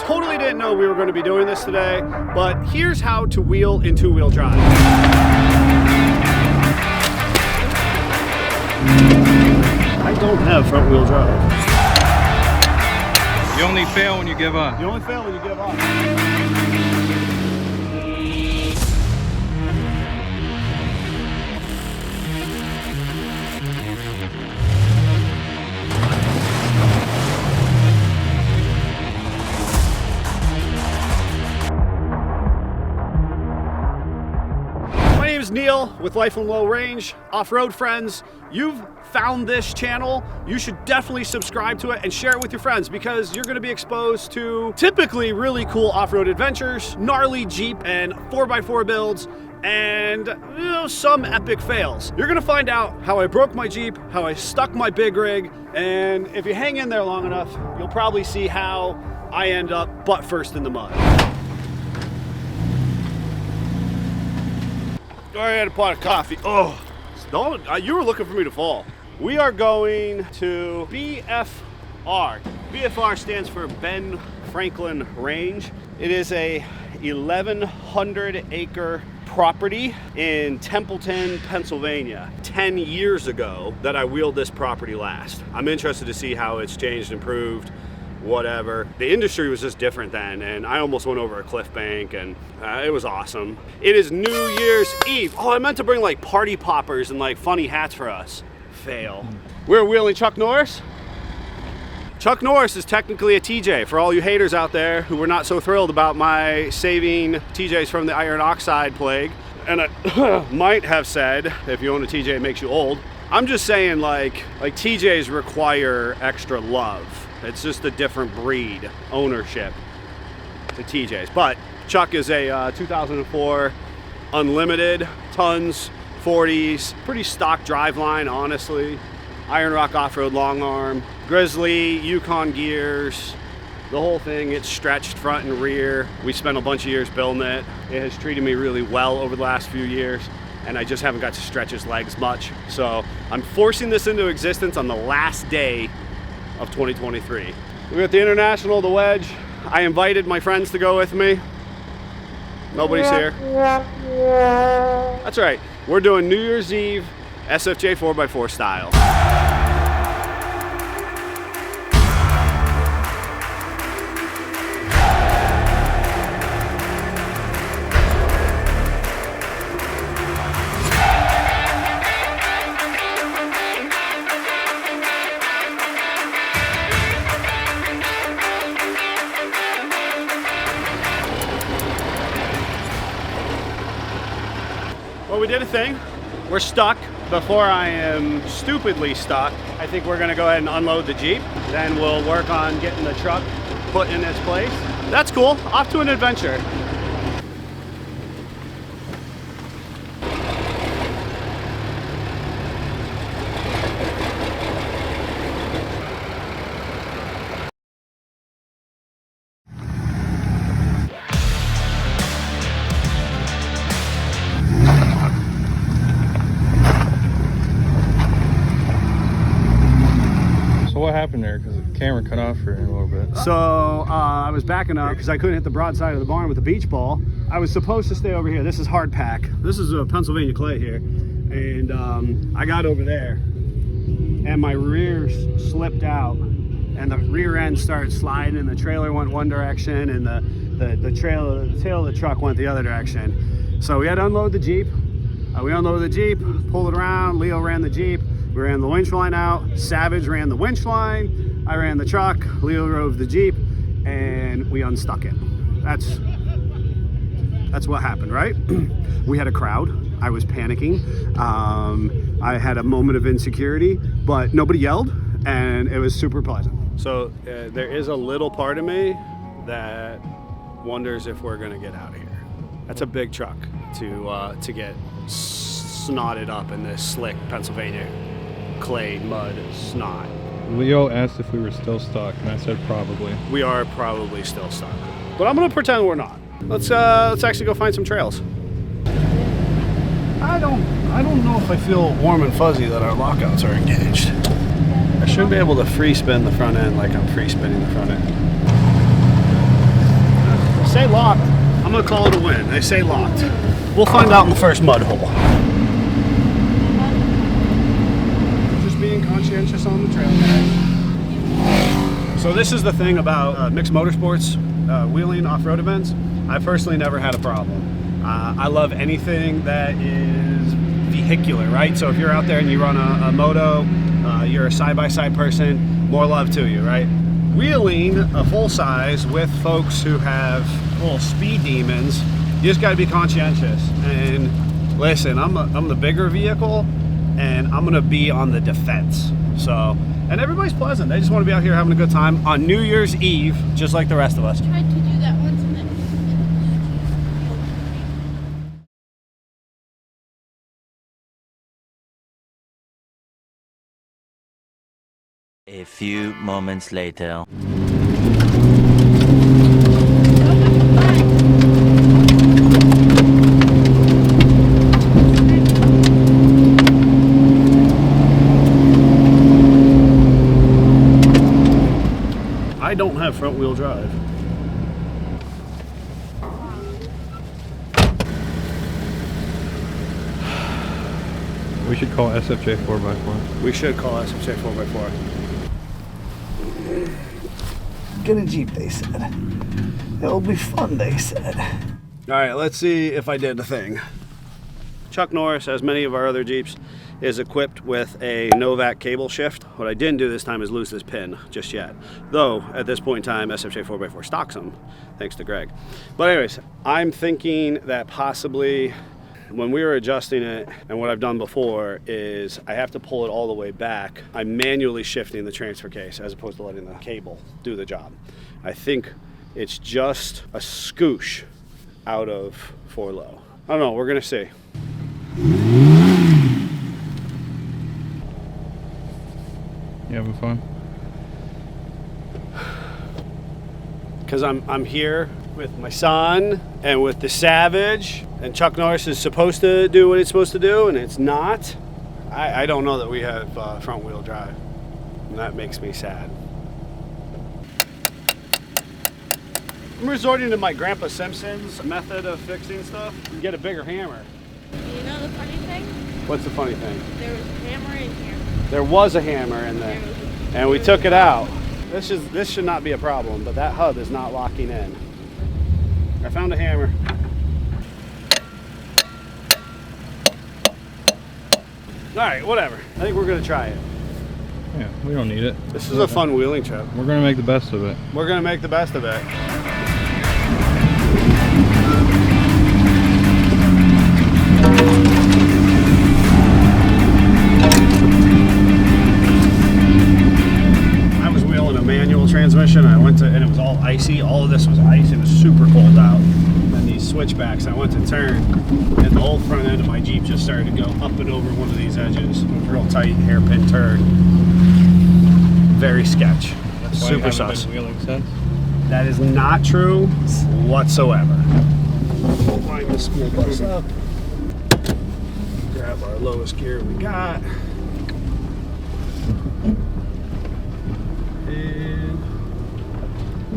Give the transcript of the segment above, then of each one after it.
totally didn't know we were going to be doing this today, but here's how to wheel in two-wheel drive. I don't have front-wheel drive. You only fail when you give up. You only fail when you give up. My name is Neil with Life in Low Range. Off-road friends, you've found this channel. You should definitely subscribe to it and share it with your friends because you're going to be exposed to typically really cool off-road adventures, gnarly Jeep and 4x4 builds, and some epic fails. You're going to find out how I broke my Jeep, how I stuck my big rig, and if you hang in there long enough, you'll probably see how I end up butt first in the mud. I had a pot of coffee. Oh, don't, you were looking for me to fall. We are going to BFR. BFR stands for Ben Franklin Range. It is a 1,100 acre property in Templeton, Pennsylvania. 10 years ago that I wheeled this property last. I'm interested to see how it's changed, improved, whatever. The industry was just different then, and I almost went over a cliff bank, and it was awesome. It is New Year's Eve. Oh, I meant to bring like party poppers and like funny hats for us. Fail. We're wheeling Chuck Norris. Chuck Norris is technically a TJ for all you haters out there who were not so thrilled about my saving TJs from the iron oxide plague. And I might have said, if you own a TJ, it makes you old. I'm just saying like TJs require extra love. It's just a different breed ownership to TJs. But Chuck is a 2004 Unlimited, tons, 40s, pretty stock driveline, honestly. Iron Rock off-road long arm, Grizzly, Yukon gears, the whole thing. It's stretched front and rear. We spent a bunch of years building it. It has treated me really well over the last few years, and I just haven't got to stretch his legs much. So I'm forcing this into existence on the last day of 2023. We're at the International, the Wedge. I invited my friends to go with me. Nobody's here. That's right. We're doing New Year's Eve SFJ 4x4 style. Well, we did a thing. We're stuck. Before I am stupidly stuck, I think we're gonna go ahead and unload the Jeep. Then we'll work on getting the truck put in its place. That's cool. Off to an adventure. What happened there? Because the camera cut off for a little bit. So I was backing up because I couldn't hit the broadside of the barn with a beach ball. I was supposed to stay over here. This is hard pack. This is a Pennsylvania clay here. And I got over there and my rear slipped out and the rear end started sliding and the trailer went one direction and the tail of the truck went the other direction. So we had to unload the Jeep. We unloaded the Jeep, pulled it around. Leo ran the Jeep. We ran the winch line out. Savage ran the winch line. I ran the truck. Leo drove the Jeep, and we unstuck it. That's what happened, right? We had a crowd. I was panicking. I had a moment of insecurity, but nobody yelled, and it was super pleasant. So there is a little part of me that wonders if we're gonna get out of here. That's a big truck to get snotted up in this slick Pennsylvania clay mud snot. Leo asked if we were still stuck, and I said probably. We are probably still stuck, but I'm gonna pretend we're not. Let's actually go find some trails. I don't know if I feel warm and fuzzy that our lockouts are engaged. I should be able to free spin the front end like I'm free spinning the front end. say locked. I'm gonna call it a win. They say locked. We'll find out in the first mud hole. Just being conscientious on the trailhead. So this is the thing about mixed motorsports, wheeling off-road events. I personally never had a problem. I love anything that is vehicular, right? So if you're out there and you run a moto, you're a side-by-side person, more love to you, right? Wheeling a full size with folks who have little speed demons, you just got to be conscientious. And listen, I'm the bigger vehicle, and I'm gonna be on the defense. So, and everybody's pleasant. They just want to be out here having a good time on New Year's Eve, just like the rest of us. Tried to do that once and then. A few moments later. I don't have front wheel drive. We should call SFJ 4x4. We should call SFJ 4x4. Get a Jeep, they said. It'll be fun, they said. All right, let's see if I did the thing. Chuck Norris, as many of our other Jeeps, is equipped with a Novak cable shift. What I didn't do this time is lose this pin just yet. Though, at this point in time, SFJ 4x4 stocks them, thanks to Greg. But anyways, I'm thinking that possibly when we were adjusting it, and what I've done before is I have to pull it all the way back. I'm manually shifting the transfer case as opposed to letting the cable do the job. I think it's just a scoosh out of 4 low. I don't know, we're gonna see. You having fun? Because I'm here with my son and with the Savage, and Chuck Norris is supposed to do what it's supposed to do, and it's not. I don't know that we have front wheel drive, and that makes me sad. I'm resorting to my Grandpa Simpson's method of fixing stuff. You get a bigger hammer. You know the funny thing? What's the funny thing? There was a hammer in here. There was a hammer in there, and we took it out. This should not be a problem, but that hub is not locking in. I found a hammer. All right, whatever. I think we're gonna try it. Yeah, we don't need it. This is a fun wheeling trip. We're gonna make the best of it. We're gonna make the best of it. I was wheeling a manual transmission. I went to, and it was all icy. All of this was ice. It was super cold out. And these switchbacks, I went to turn, and the whole front end of my Jeep just started to go up and over one of these edges. It was real tight, hairpin turn. Very sketch. That's why Super you haven't sus. been wheeling since. That is not true whatsoever. We'll line the school bus up. Grab our lowest gear we got. And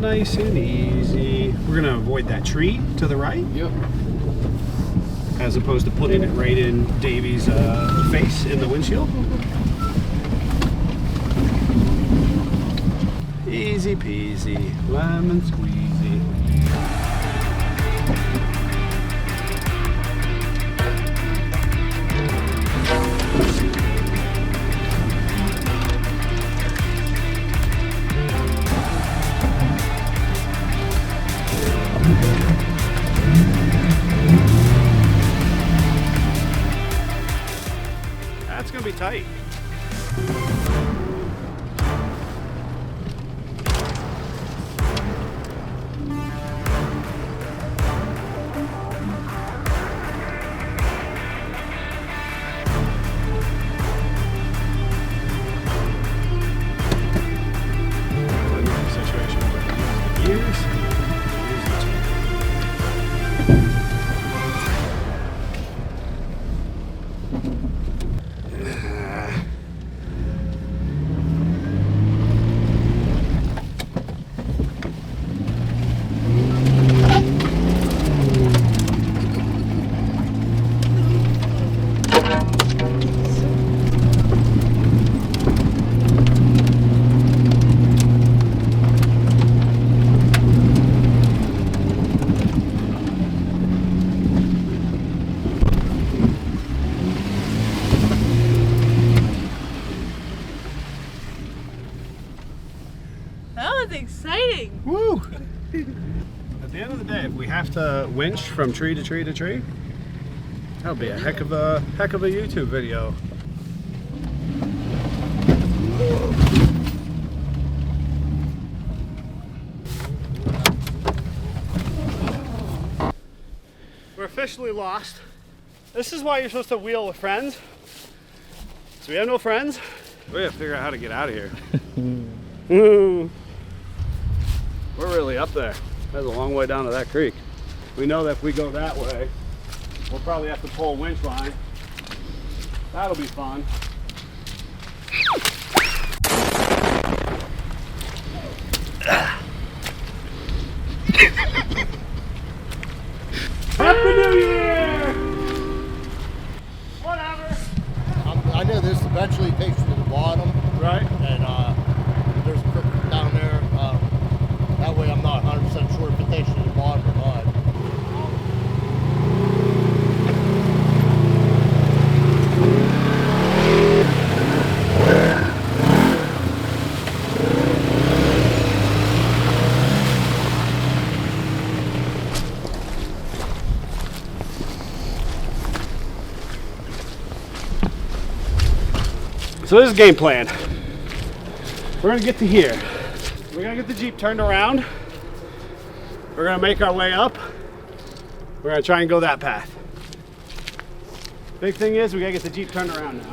nice and easy. We're gonna avoid that tree to the right. Yep. As opposed to putting it right in Davey's face in the windshield. Easy peasy, lemon squeezy. That's gonna be tight. At the end of the day, if we have to winch from tree to tree to tree, that'll be a heck of a YouTube video. We're officially lost. This is why you're supposed to wheel with friends. So we have no friends. We gotta figure out how to get out of here. We're really up there. That's a long way down to that creek. We know that if we go that way, we'll probably have to pull a winch line. That'll be fun. Happy New Year! Whatever. I know this eventually takes you to the bottom, Right? and there's a creek down there. That way I'm not 100% sure if it takes you to the bottom or not. So this is game plan. We're gonna get to here. We're gonna get the Jeep turned around. We're gonna make our way up. We're gonna try and go that path. Big thing is we gotta get the Jeep turned around now.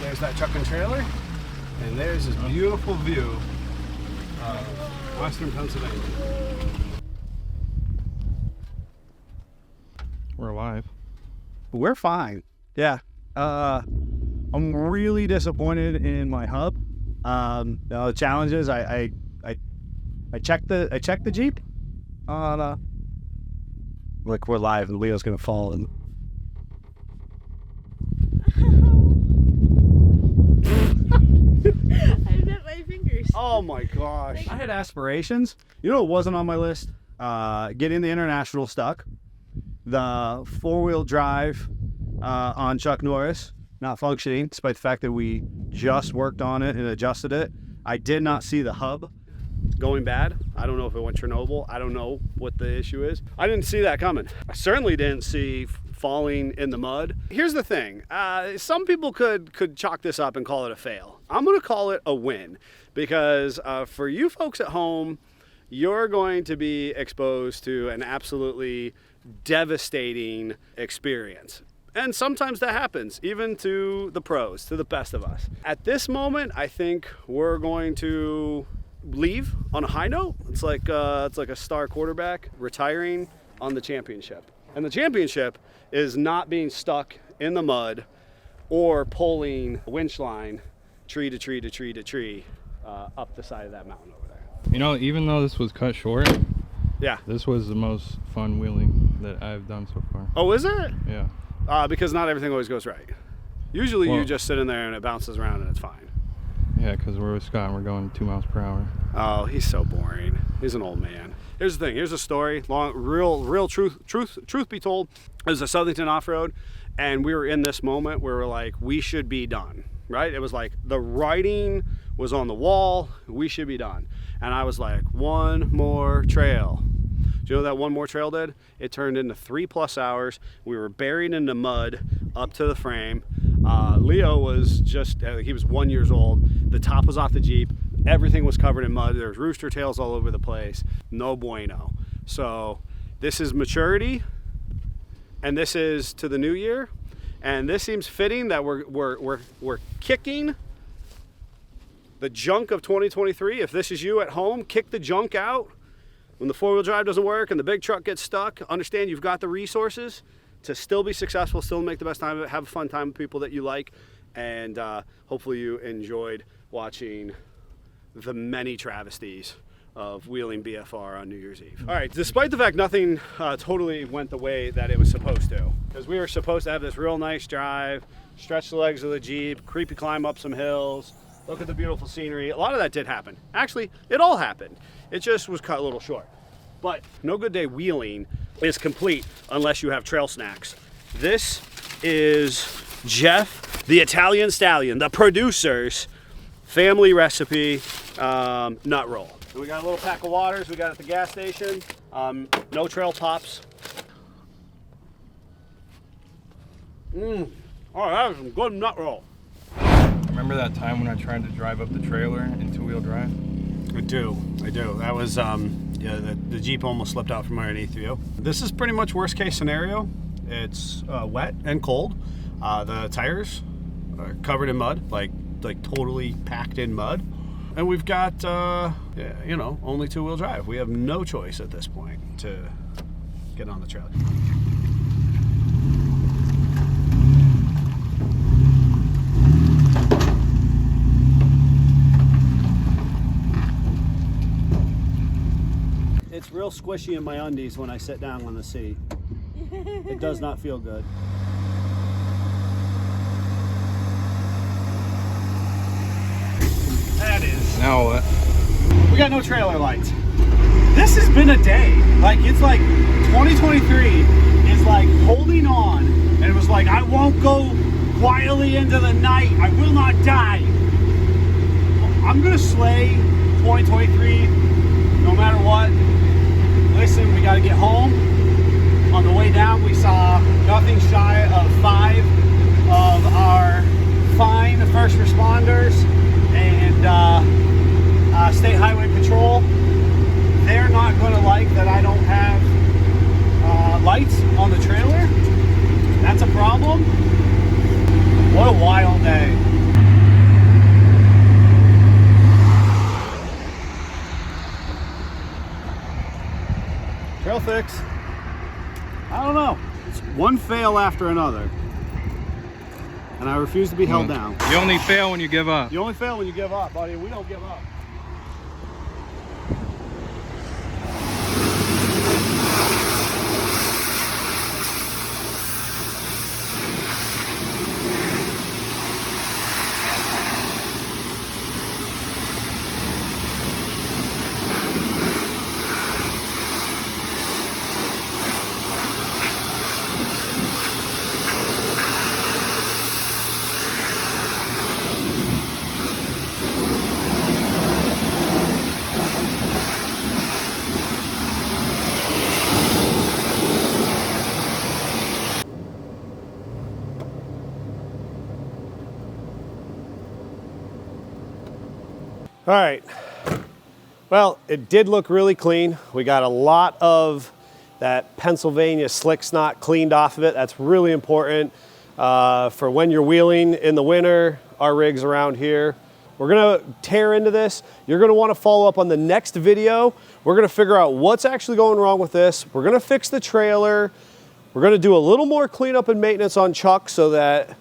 There's that truck and trailer, and there's this beautiful view of western Pennsylvania. We're alive. We're fine. Yeah. I'm really disappointed in my hub. The challenge is I checked the Jeep. Look, we're live and Leo's gonna fall and I bit my fingers. Oh my gosh. I had aspirations. You know what wasn't on my list? Getting the International stuck. The four-wheel drive on Chuck Norris not functioning, despite the fact that we just worked on it and adjusted it. I did not see the hub going bad. I don't know if it went Chernobyl. I don't know what the issue is. I didn't see that coming. I certainly didn't see falling in the mud. Here's the thing. Some people could chalk this up and call it a fail. I'm going to call it a win because for you folks at home, you're going to be exposed to an absolutely devastating experience. And sometimes that happens, even to the pros, to the best of us. At this moment, I think we're going to leave on a high note. It's like a star quarterback retiring on the championship. And the championship is not being stuck in the mud or pulling a winch line tree to tree to tree to tree up the side of that mountain over there. You know, even though this was cut short, Yeah. this was the most fun wheeling that I've done so far. Oh, is it? Yeah. Because not everything always goes right. Usually you Well- just sit in there and it bounces around and it's fine. Yeah, because we're with Scott and we're going 2 miles per hour. Oh, he's so boring. He's an old man. Here's the thing. Here's a story. Long, real truth be told. It was a Southington off-road, and we were in this moment where we're like, we should be done, right? It was like the writing was on the wall. We should be done. And I was like, one more trail. Do you know that one more trail did? It turned into 3+ hours. We were buried in the mud up to the frame. Leo was just, he was 1 year old. The top was off the Jeep. Everything was covered in mud. There was rooster tails all over the place. No bueno. So this is maturity, and this is to the new year. And this seems fitting that we're kicking the junk of 2023. If this is you at home, kick the junk out. When the 4-wheel drive doesn't work and the big truck gets stuck, understand you've got the resources to still be successful, still make the best time of it, have a fun time with people that you like, and hopefully you enjoyed watching the many travesties of wheeling BFR on New Year's Eve. All right, despite the fact nothing totally went the way that it was supposed to, because we were supposed to have this real nice drive, stretch the legs of the Jeep, creepy climb up some hills, look at the beautiful scenery. A lot of that did happen. Actually, it all happened. It just was cut a little short. But no good day wheeling is complete unless you have trail snacks. This is Jeff, the Italian Stallion, the producer's family recipe nut roll. And we got a little pack of waters we got at the gas station. No trail pops. Oh, that was some good nut roll. Remember that time when I tried to drive up the trailer in 2-wheel drive? I do. That was, yeah, the Jeep almost slipped out from underneath you. This is pretty much worst case scenario. It's wet and cold. The tires are covered in mud, like totally packed in mud. And we've got, you know, only 2-wheel drive. We have no choice at this point to get on the trailer. It's real squishy in my undies when I sit down on the seat. It does not feel good. That is. Now what? We got no trailer lights. This has been a day. Like, it's like 2023 is like holding on, and it was like, I won't go quietly into the night. I will not die. I'm gonna slay 2023 no matter what. Listen, we gotta get home. On the way down, we saw nothing shy of 5 of our fine first responders and State Highway Patrol. They're not gonna like that I don't have lights on the trailer. That's a problem. What a wild day. Trail fix. I don't know. It's one fail after another. And I refuse to be held down. You only fail when you give up. You only fail when you give up, buddy. We don't give up. All right, well, it did look really clean. We got a lot of that Pennsylvania slick snot cleaned off of it. That's really important for when you're wheeling in the winter, our rigs around here. We're gonna tear into this. You're gonna wanna follow up on the next video. We're gonna figure out what's actually going wrong with this. We're gonna fix the trailer. We're gonna do a little more cleanup and maintenance on Chuck so that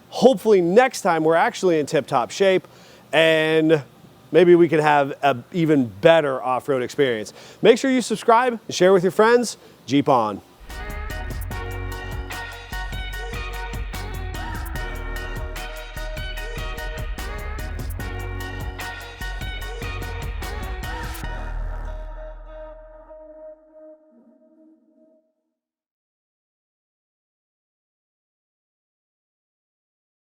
hopefully next time we're actually in tip-top shape, and maybe we can have an even better off-road experience. Make sure you subscribe and share with your friends. Jeep on.